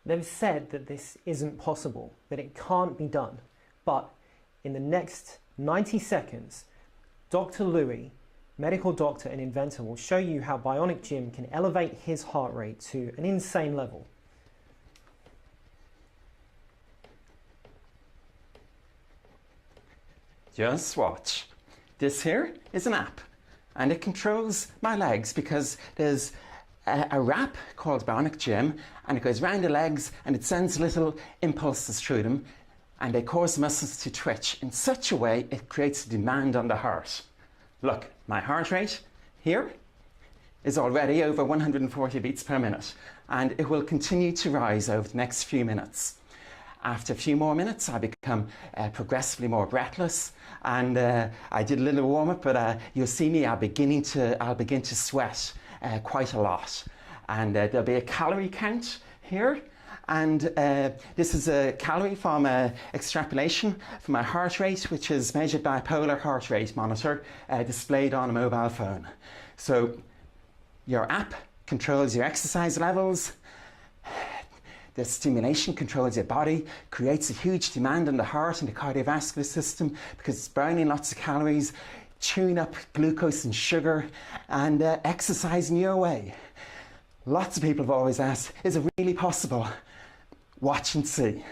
They've said that this isn't possible, that it can't be done. But in the next 90 seconds, Dr. Louis, medical doctor and inventor, will show you how BionicGym can elevate his heart rate to an insane level. Just watch. This here is an app, and it controls my legs because there's a wrap called BionicGym, and it goes around the legs and it sends little impulses through them, and they cause the muscles to twitch in such a way it creates a demand on the heart. Look, my heart rate here is already over 140 beats per minute, and it will continue to rise over the next few minutes. After a few more minutes, I become progressively more breathless, and I did a little warm-up, but you'll see me, I'll begin to sweat quite a lot. And there'll be a calorie count here, and this is a calorie from extrapolation from my heart rate, which is measured by a polar heart rate monitor displayed on a mobile phone. So your app controls your exercise levels. The stimulation controls your body, creates a huge demand on the heart and the cardiovascular system because it's burning lots of calories, chewing up glucose and sugar, and exercising your way. Lots of people have always asked, is it really possible? Watch and see.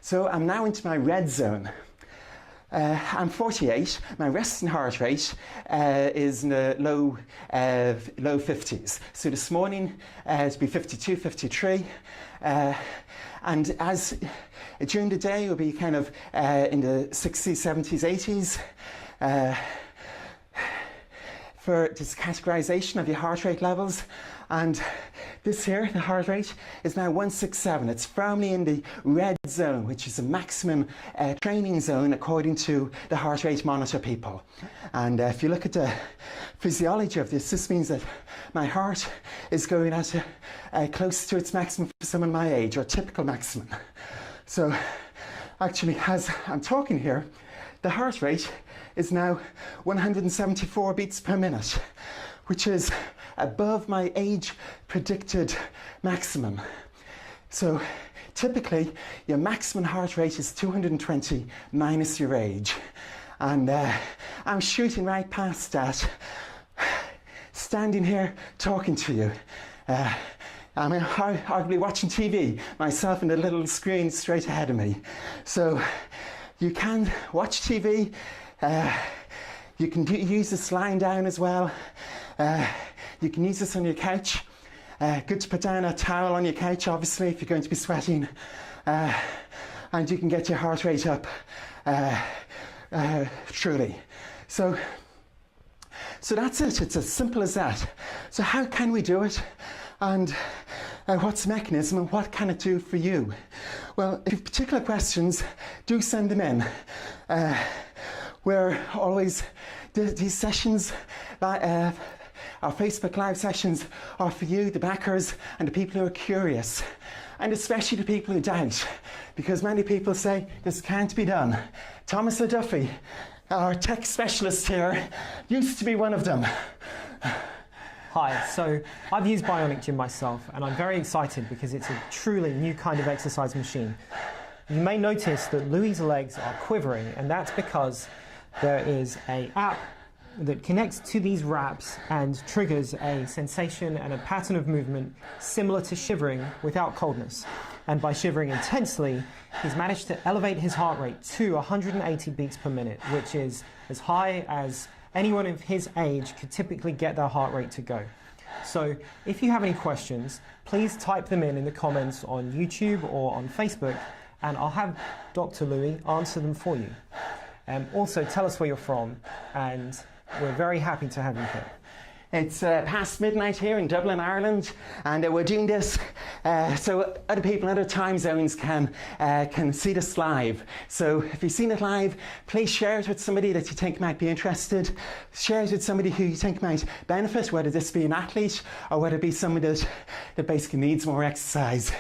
So I'm now into my red zone. I'm 48, my resting heart rate is in the low 50s. So this morning it'll be 52, 53, and as during the day it'll be kind of in the 60s, 70s, 80s. For this categorization of your heart rate levels, and this here, the heart rate, is now 167. It's firmly in the red zone, which is a maximum training zone according to the heart rate monitor people. And if you look at the physiology of this means that my heart is going at close to its maximum for someone my age, or typical maximum. So actually, as I'm talking here, the heart rate is now 174 beats per minute, which is above my age predicted maximum. So typically your maximum heart rate is 220 minus your age, and I'm shooting right past that, standing here talking to you. I'm arguably watching TV myself in the little screen straight ahead of me. So you can watch TV, you can use this lying down as well. You can use this on your couch. Good to put down a towel on your couch, obviously, if you're going to be sweating. And you can get your heart rate up, truly. So that's it. It's as simple as that. So how can we do it? And what's the mechanism, and what can it do for you? Well, if you have particular questions, do send them in. We're always, these sessions, our Facebook Live sessions are for you, the backers, and the people who are curious, and especially the people who doubt, because many people say this can't be done. Thomas LaDuffy, our tech specialist here, used to be one of them. Hi, so I've used BionicGym myself, and I'm very excited because it's a truly new kind of exercise machine. You may notice that Louis' legs are quivering, and that's because there is an app that connects to these wraps and triggers a sensation and a pattern of movement similar to shivering without coldness. And by shivering intensely, he's managed to elevate his heart rate to 180 beats per minute, which is as high as anyone of his age could typically get their heart rate to go. So if you have any questions, please type them in the comments on YouTube or on Facebook, and I'll have Dr. Louis answer them for you. Also, tell us where you're from, and we're very happy to have you here. It's past midnight here in Dublin, Ireland, and we're doing this so other people in other time zones can see this live. So if you've seen it live, please share it with somebody that you think might be interested. Share it with somebody who you think might benefit, whether this be an athlete or whether it be somebody that basically needs more exercise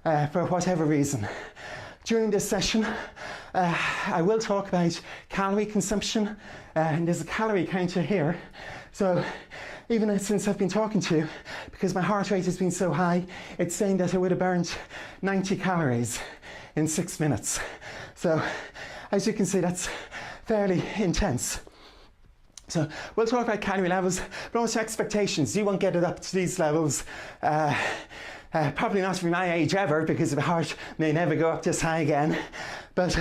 for whatever reason. During this session, I will talk about calorie consumption, and there's a calorie counter here. So even since I've been talking to you, because my heart rate has been so high, it's saying that I would have burned 90 calories in 6 minutes. So, as you can see, that's fairly intense. So we'll talk about calorie levels, but also expectations. You won't get it up to these levels, probably not from my age ever, because the heart may never go up this high again, but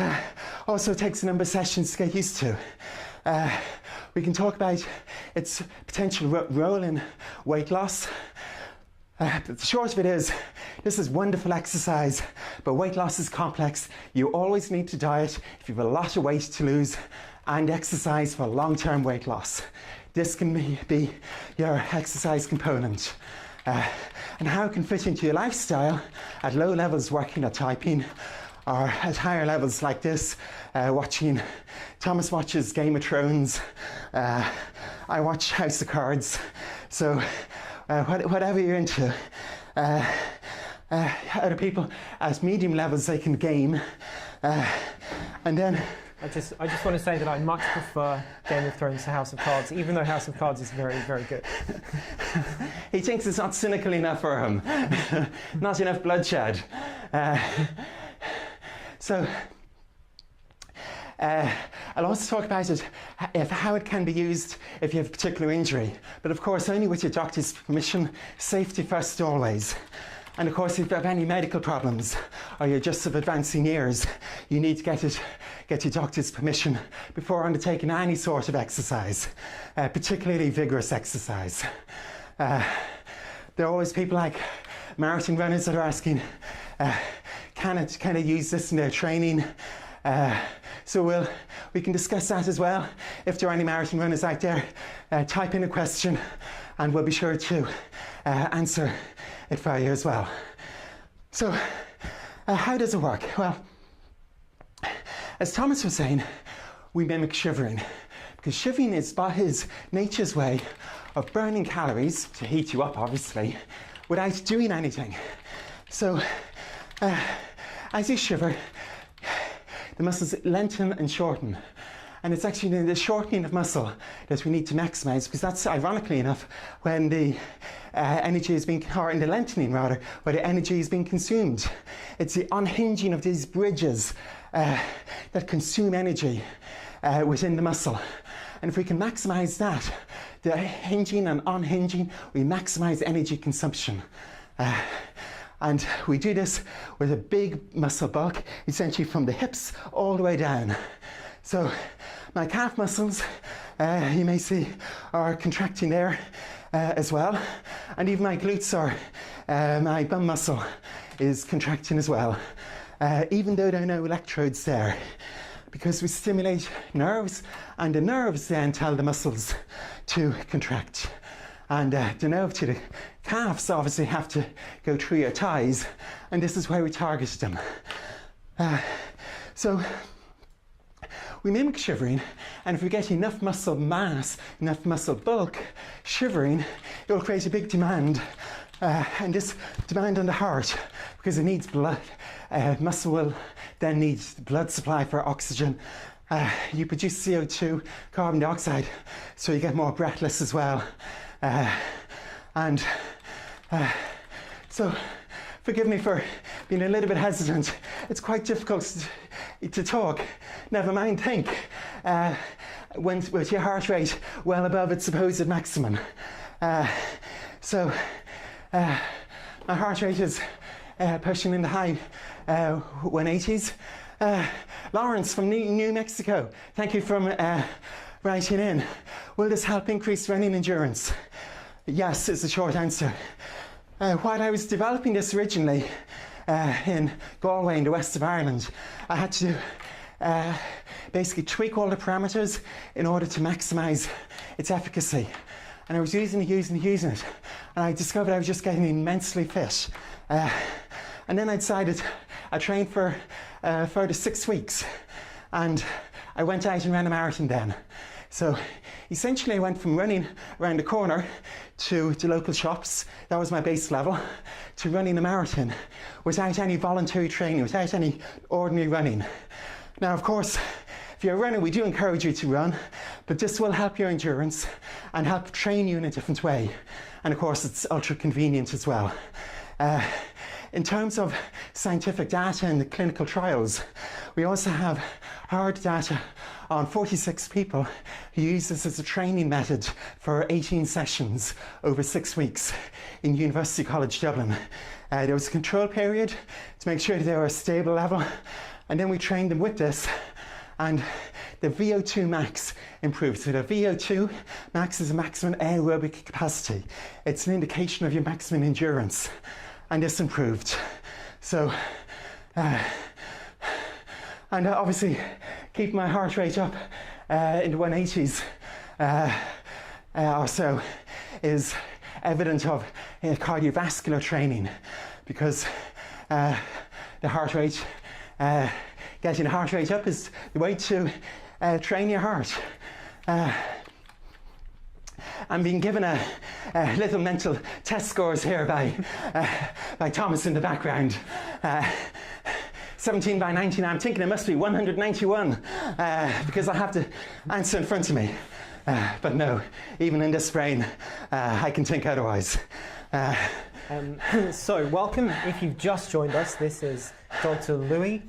also takes a number of sessions to get used to. We can talk about its potential role in weight loss. The short of it is, this is wonderful exercise, but weight loss is complex. You always need to diet if you have a lot of weight to lose, and exercise for long-term weight loss. This can be your exercise component. And how it can fit into your lifestyle at low levels working or typing, or at higher levels like this, watching. Thomas watches Game of Thrones, I watch House of Cards, so whatever you're into. Other people at medium levels, they can game, and then I just want to say that I much prefer Game of Thrones to House of Cards, even though House of Cards is very, very good. He thinks it's not cynical enough for him. Not enough bloodshed. I'll also talk about it, how it can be used if you have a particular injury. But of course, only with your doctor's permission. Safety first always. And of course, if you have any medical problems, or you're just of advancing years, you need to get your doctor's permission before undertaking any sort of exercise, particularly vigorous exercise. There are always people like marathon runners that are asking, can I use this in their training? So we can discuss that as well. If there are any marathon runners out there, type in a question and we'll be sure to answer it for you as well. So how does it work? Well, as Thomas was saying, we mimic shivering, because shivering is nature's way of burning calories to heat you up, obviously, without doing anything. So as you shiver, the muscles lengthen and shorten. And it's actually the shortening of muscle that we need to maximize, because that's, ironically enough, when the energy is being, or in the lengthening rather, where the energy is being consumed. It's the unhinging of these bridges that consume energy within the muscle. And if we can maximize that, the hinging and unhinging, we maximize energy consumption. And we do this with a big muscle bulk, essentially from the hips all the way down. So my calf muscles, you may see, are contracting there as well. And even my glutes my bum muscle is contracting as well, even though there are no electrodes there, because we stimulate nerves, and the nerves then tell the muscles to contract. And the nerve to the calves obviously have to go through your thighs, and this is where we target them. So we mimic shivering, and if we get enough muscle mass, enough muscle bulk, shivering, it will create a big demand, and this demand on the heart, because it needs blood. Muscle will then need blood supply for oxygen. You produce CO2, carbon dioxide, so you get more breathless as well. So forgive me for being a little bit hesitant. It's quite difficult to talk, never mind think, with your heart rate well above its supposed maximum. So my heart rate is pushing in the high 180s. Lawrence from New Mexico, thank you for writing in. Will this help increase running endurance? Yes, is the short answer. While I was developing this originally in Galway in the west of Ireland, I had to basically tweak all the parameters in order to maximise its efficacy. And I was using it, and I discovered I was just getting immensely fit. And then I decided I trained for further 6 weeks, and I went out and ran a marathon then. So essentially I went from running around the corner to the local shops, that was my base level, to running a marathon without any voluntary training, without any ordinary running. Now of course, if you're a runner, we do encourage you to run, but this will help your endurance and help train you in a different way. And of course, it's ultra convenient as well. In terms of scientific data and the clinical trials, we also have hard data on 46 people who use this as a training method for 18 sessions over 6 weeks in University College Dublin. There was a control period to make sure that they were a stable level, and then we trained them with this, and the VO2 max improved. So the VO2 max is a maximum aerobic capacity. It's an indication of your maximum endurance, and this improved. So, and obviously keep my heart rate up in the 180s or so is evident of cardiovascular training, because the heart rate, getting the heart rate up is the way to train your heart. I'm being given a little mental test scores here by Thomas in the background. 17 by 19, I'm thinking it must be 191 because I have the answer in front of me. But no, even in this brain, I can think otherwise. So welcome, if you've just joined us, this is Dr. Louis.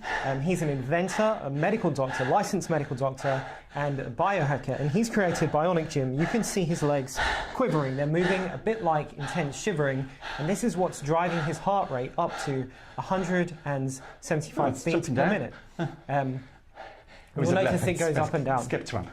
He's an inventor, a medical doctor, licensed medical doctor, and a biohacker, and he's created BionicGym. You can see his legs quivering, they're moving a bit like intense shivering, and this is what's driving his heart rate up to 175 beats per minute. You'll notice it goes up and down. Skipped one.